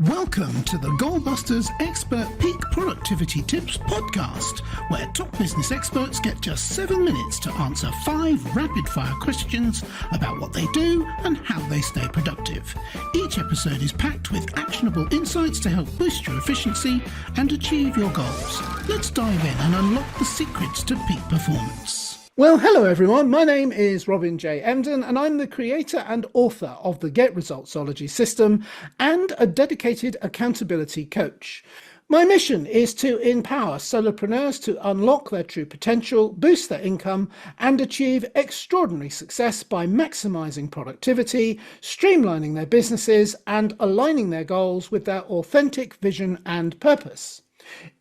Welcome to the Goldbusters Expert Peak Productivity Tips podcast, where top business experts get just 7 minutes to answer 5 rapid-fire questions about what they do and how they stay productive. Each episode is packed with actionable insights to help boost your efficiency and achieve your goals. Let's dive in and unlock the secrets to peak performance. Well, hello everyone. My name is Robin J. Emden, and I'm the creator and author of the Get Resultsology system and a dedicated accountability coach. My mission is to empower solopreneurs to unlock their true potential, boost their income, and achieve extraordinary success by maximizing productivity, streamlining their businesses, and aligning their goals with their authentic vision and purpose.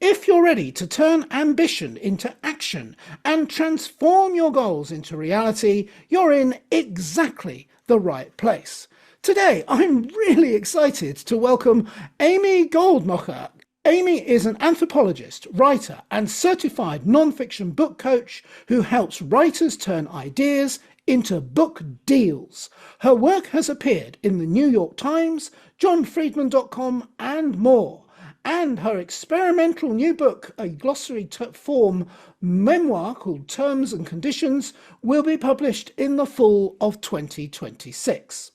If you're ready to turn ambition into action and transform your goals into reality, you're in exactly the right place. Today, I'm really excited to welcome Amy Goldmacher. Amy is an anthropologist, writer, and certified non-fiction book coach who helps writers turn ideas into book deals. Her work has appeared in the New York Times, johnfriedman.com, and more. And her experimental new book, a glossary form memoir called Terms and Conditions, will be published in the fall of 2026.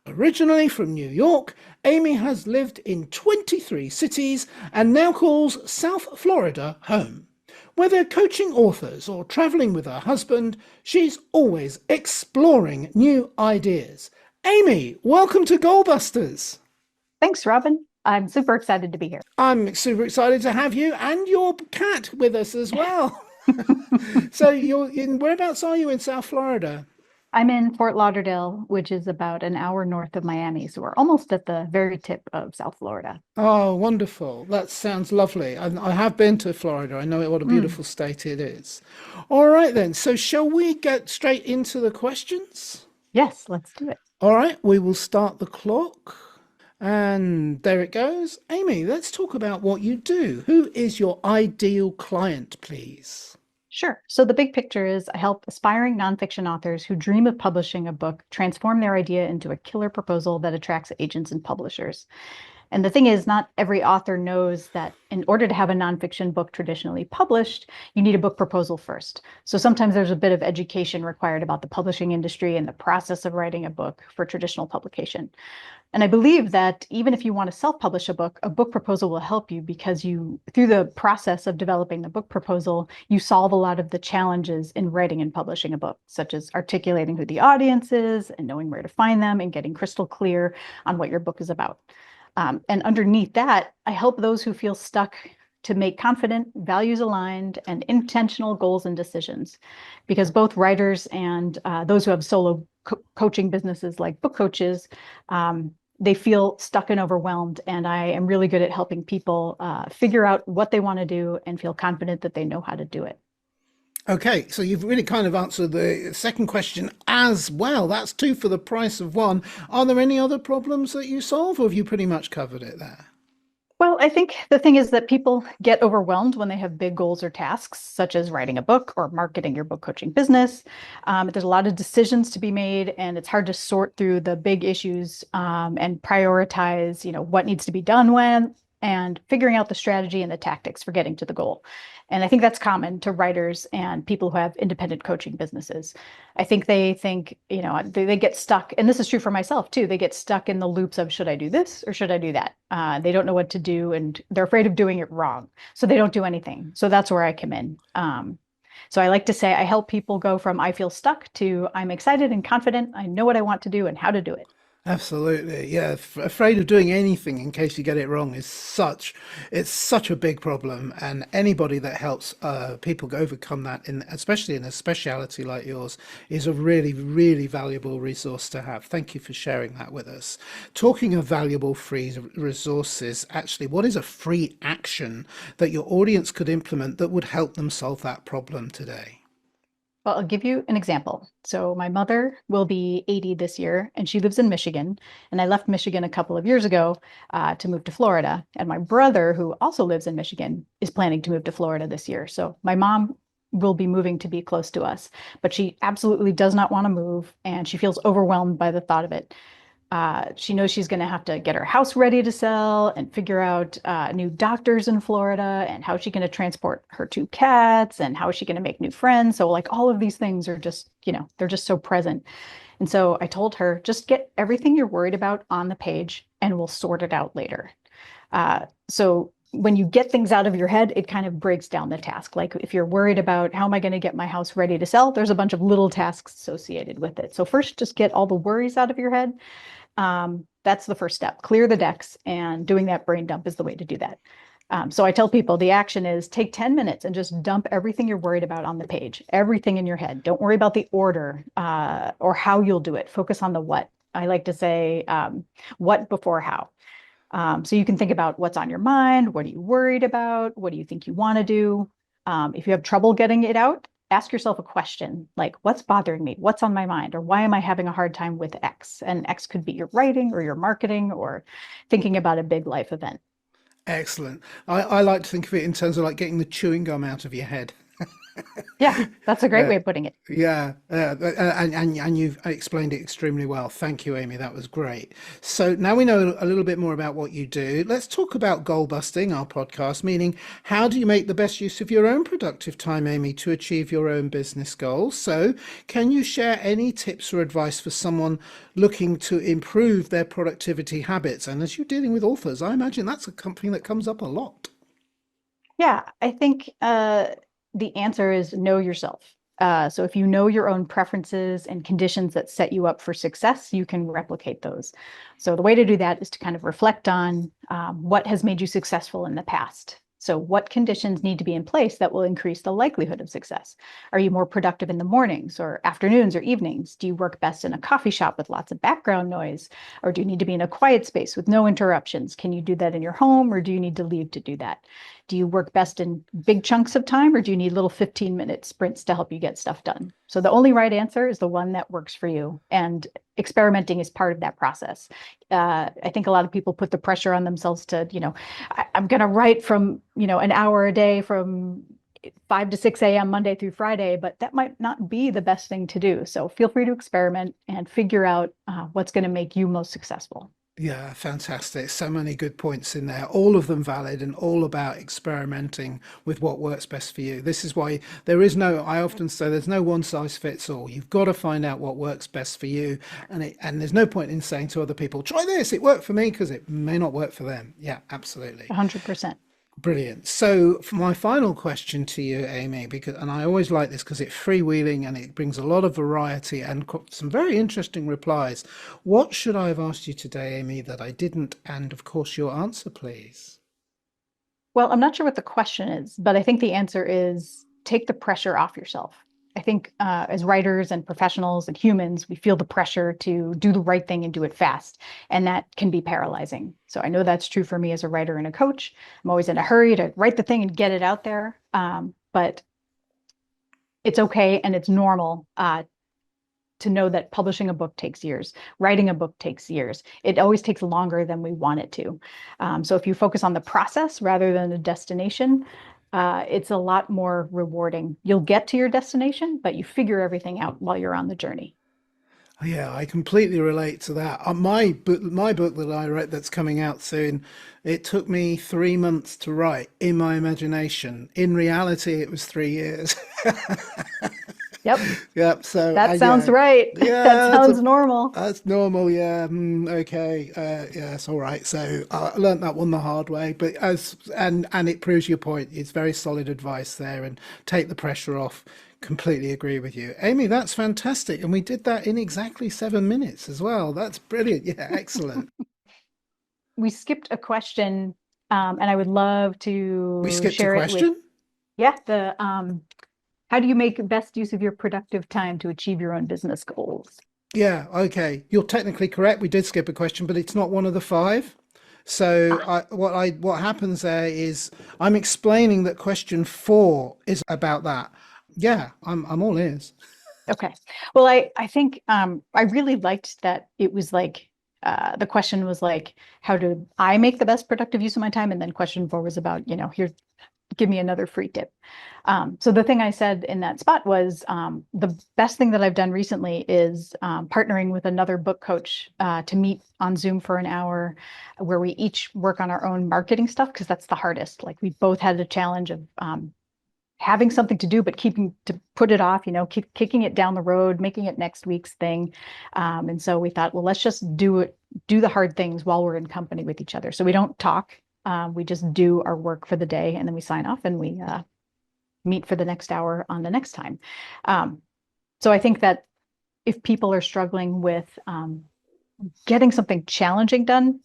Originally from New York, Amy has lived in 23 cities and now calls South Florida home. Whether coaching authors or traveling with her husband, she's always exploring new ideas. Amy, welcome to Goldbusters. Thanks, Robin. I'm super excited to be here. I'm super excited to have you and your cat with us as well. So whereabouts are you in South Florida? I'm in Fort Lauderdale, which is about an hour north of Miami. So we're almost at the very tip of South Florida. Oh, wonderful. That sounds lovely. I have been to Florida. I know what a beautiful state it is. All right, then. So shall we get straight into the questions? Yes, let's do it. All right, we will start the clock. And there it goes. Amy, let's talk about what you do. Who is your ideal client, please? Sure. So the big picture is I help aspiring nonfiction authors who dream of publishing a book transform their idea into a killer proposal that attracts agents and publishers. And the thing is, not every author knows that in order to have a nonfiction book traditionally published, you need a book proposal first. So sometimes there's a bit of education required about the publishing industry and the process of writing a book for traditional publication. And I believe that even if you want to self-publish a book proposal will help you because through the process of developing the book proposal, you solve a lot of the challenges in writing and publishing a book, such as articulating who the audience is and knowing where to find them and getting crystal clear on what your book is about. And underneath that, I help those who feel stuck to make confident, values-aligned, and intentional goals and decisions. Because both writers and those who have solo coaching businesses like book coaches, they feel stuck and overwhelmed. And I am really good at helping people figure out what they want to do and feel confident that they know how to do it. Okay, so you've really kind of answered the second question as well. That's 2 for the price of 1. Are there any other problems that you solve, or have you pretty much covered it there? Well, I think the thing is that people get overwhelmed when they have big goals or tasks, such as writing a book or marketing your book coaching business. There's a lot of decisions to be made, and it's hard to sort through the big issues and prioritize, what needs to be done when, and figuring out the strategy and the tactics for getting to the goal. And I think that's common to writers and people who have independent coaching businesses. I think they think, they get stuck, and this is true for myself too. They get stuck in the loops of, should I do this or should I do that? They don't know what to do, and they're afraid of doing it wrong. So they don't do anything. So that's where I come in. So I like to say I help people go from I feel stuck to I'm excited and confident. I know what I want to do and how to do it. Absolutely. Yeah. Afraid of doing anything in case you get it wrong is such a big problem. And anybody that helps people overcome that, especially in a speciality like yours, is a really, really valuable resource to have. Thank you for sharing that with us. Talking of valuable free resources, actually, what is a free action that your audience could implement that would help them solve that problem today? Well, I'll give you an example. So my mother will be 80 this year, and she lives in Michigan. And I left Michigan a couple of years ago to move to Florida. And my brother, who also lives in Michigan, is planning to move to Florida this year. So my mom will be moving to be close to us, but she absolutely does not want to move, and she feels overwhelmed by the thought of it. She knows she's going to have to get her house ready to sell and figure out new doctors in Florida and how she's going to transport her two cats and how is she going to make new friends. So like all of these things are just, they're just so present. And so I told her, just get everything you're worried about on the page and we'll sort it out later. So when you get things out of your head, it kind of breaks down the task. Like if you're worried about how am I going to get my house ready to sell, there's a bunch of little tasks associated with it. So first, just get all the worries out of your head. That's the first step. Clear the decks, and doing that brain dump is the way to do that. So I tell people the action is take 10 minutes and just dump everything you're worried about on the page, everything in your head. Don't worry about the order or how you'll do it. Focus on the what. I like to say what before how. So you can think about what's on your mind, what are you worried about, what do you think you want to do? If you have trouble getting it out, ask yourself a question like, what's bothering me? What's on my mind? Or why am I having a hard time with X? And X could be your writing or your marketing or thinking about a big life event. Excellent. I like to think of it in terms of like getting the chewing gum out of your head. Yeah, that's a great Yeah, way of putting it. yeah, and you've explained it extremely well. Thank you, Amy. That was great. So now we know a little bit more about what you do. Let's talk about goal busting, our podcast, meaning how do you make the best use of your own productive time, Amy, to achieve your own business goals? So can you share any tips or advice for someone looking to improve their productivity habits? And as you're dealing with authors, I imagine that's something that comes up a lot. Yeah, I think the answer is know yourself. So if you know your own preferences and conditions that set you up for success, you can replicate those. So the way to do that is to kind of reflect on what has made you successful in the past. So what conditions need to be in place that will increase the likelihood of success? Are you more productive in the mornings or afternoons or evenings? Do you work best in a coffee shop with lots of background noise? Or do you need to be in a quiet space with no interruptions? Can you do that in your home or do you need to leave to do that? Do you work best in big chunks of time or do you need little 15-minute sprints to help you get stuff done? So the only right answer is the one that works for you. And experimenting is part of that process. I think a lot of people put the pressure on themselves to, I'm going to write from, an hour a day from 5 to 6 a.m. Monday through Friday, but that might not be the best thing to do. So feel free to experiment and figure out what's going to make you most successful. Yeah, fantastic. So many good points in there, all of them valid and all about experimenting with what works best for you. This is why I often say there's no one size fits all. You've got to find out what works best for you. And there's no point in saying to other people, try this, it worked for me, because it may not work for them. Yeah, absolutely. 100%. Brilliant. So for my final question to you, Amy, and I always like this because it's freewheeling and it brings a lot of variety and some very interesting replies. What should I have asked you today, Amy, that I didn't? And of course, your answer, please. Well, I'm not sure what the question is, but I think the answer is take the pressure off yourself. I think as writers and professionals and humans, we feel the pressure to do the right thing and do it fast. And that can be paralyzing. So I know that's true for me as a writer and a coach. I'm always in a hurry to write the thing and get it out there. But it's okay and it's normal to know that publishing a book takes years, writing a book takes years. It always takes longer than we want it to. So if you focus on the process rather than the destination, it's a lot more rewarding. You'll get to your destination, but you figure everything out while you're on the journey. Yeah, I completely relate to that. My book that I wrote that's coming out soon, it took me 3 months to write in my imagination. In reality, it was 3 years. Yep, Yep. So that sounds right. That yeah, sounds normal. that's normal. Yeah. Okay. Yeah, it's all right. So I learned that one the hard way, but and it proves your point. It's very solid advice there, and take the pressure off. Completely agree with you, Amy. That's fantastic, and we did that in exactly 7 minutes as well. That's brilliant. Yeah, excellent. We skipped a question, and I would love We to skipped a share it with, question. yeah, the how do you make best use of your productive time to achieve your own business goals? Yeah. Okay. You're technically correct. We did skip a question, but it's not one of the five. So Ah, what happens there is I'm explaining that question 4 is about that. Yeah, I'm all ears. okay. Well, I think I really liked that it was like the question was like, how do I make the best productive use of my time? And then question 4 was about, here's give me another free tip. So the thing I said in that spot was the best thing that I've done recently is partnering with another book coach to meet on Zoom for an hour where we each work on our own marketing stuff, because that's the hardest. Like, we both had the challenge of having something to do, but keeping to put it off, keep kicking it down the road, making it next week's thing. And so we thought, well, let's just do the hard things while we're in company with each other. So we don't talk. We just do our work for the day, and then we sign off and we meet for the next hour on the next time. So I think that if people are struggling with getting something challenging done,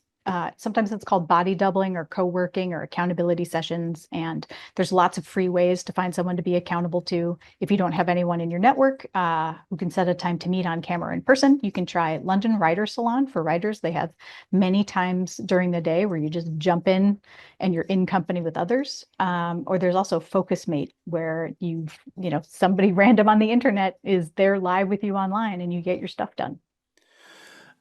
sometimes it's called body doubling or co-working or accountability sessions. And there's lots of free ways to find someone to be accountable to. If you don't have anyone in your network who can set a time to meet on camera in person, you can try London Writer Salon for writers. They have many times during the day where you just jump in and you're in company with others. Or there's also Focus Mate, where somebody random on the internet is there live with you online and you get your stuff done.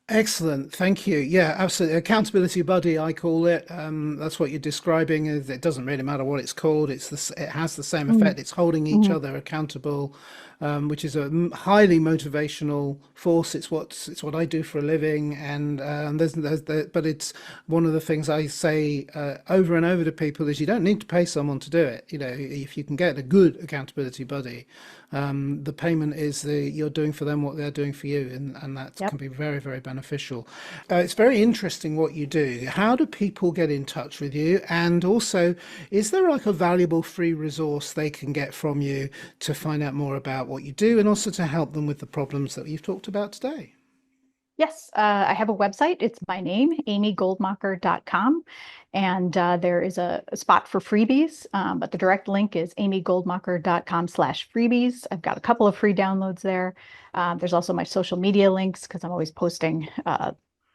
Excellent. Thank you. Yeah, absolutely. Accountability buddy, I call it. That's what you're describing. It doesn't really matter what it's called. It has the same effect. It's holding each other accountable, which is a highly motivational force. It's what I do for a living. And but it's one of the things I say over and over to people is you don't need to pay someone to do it. If you can get a good accountability buddy, the payment is you're doing for them what they're doing for you, and that can be very, very beneficial. It's very interesting what you do. How do people get in touch with you? And also, is there like a valuable free resource they can get from you to find out more about what you do and also to help them with the problems that you've talked about today? Yes, I have a website. It's my name, amygoldmacher.com. And there is a spot for freebies, but the direct link is amygoldmacher.com/freebies. I've got a couple of free downloads there. There's also my social media links, because I'm always posting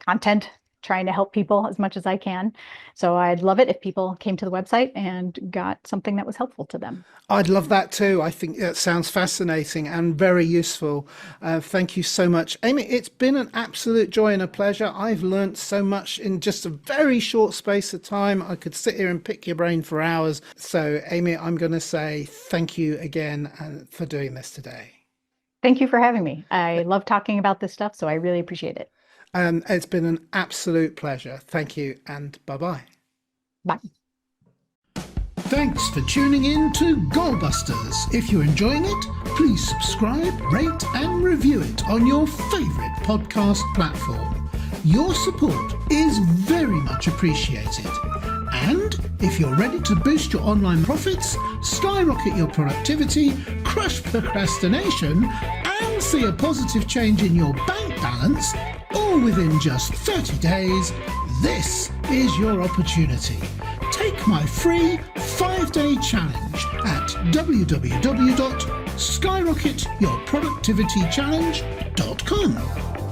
content, trying to help people as much as I can. So I'd love it if people came to the website and got something that was helpful to them. I'd love that too. I think that sounds fascinating and very useful. Thank you so much, Amy. It's been an absolute joy and a pleasure. I've learned so much in just a very short space of time. I could sit here and pick your brain for hours. So, Amy, I'm going to say thank you again for doing this today. Thank you for having me. I love talking about this stuff, so I really appreciate it. It's been an absolute pleasure. Thank you, and bye-bye. Bye. Thanks for tuning in to Goldbusters. If you're enjoying it, please subscribe, rate and review it on your favourite podcast platform. Your support is very much appreciated. And if you're ready to boost your online profits, skyrocket your productivity, crush procrastination, and see a positive change in your bank balance, all within just 30 days, this is your opportunity. Take my free 5-day challenge at www.skyrocketyourproductivitychallenge.com.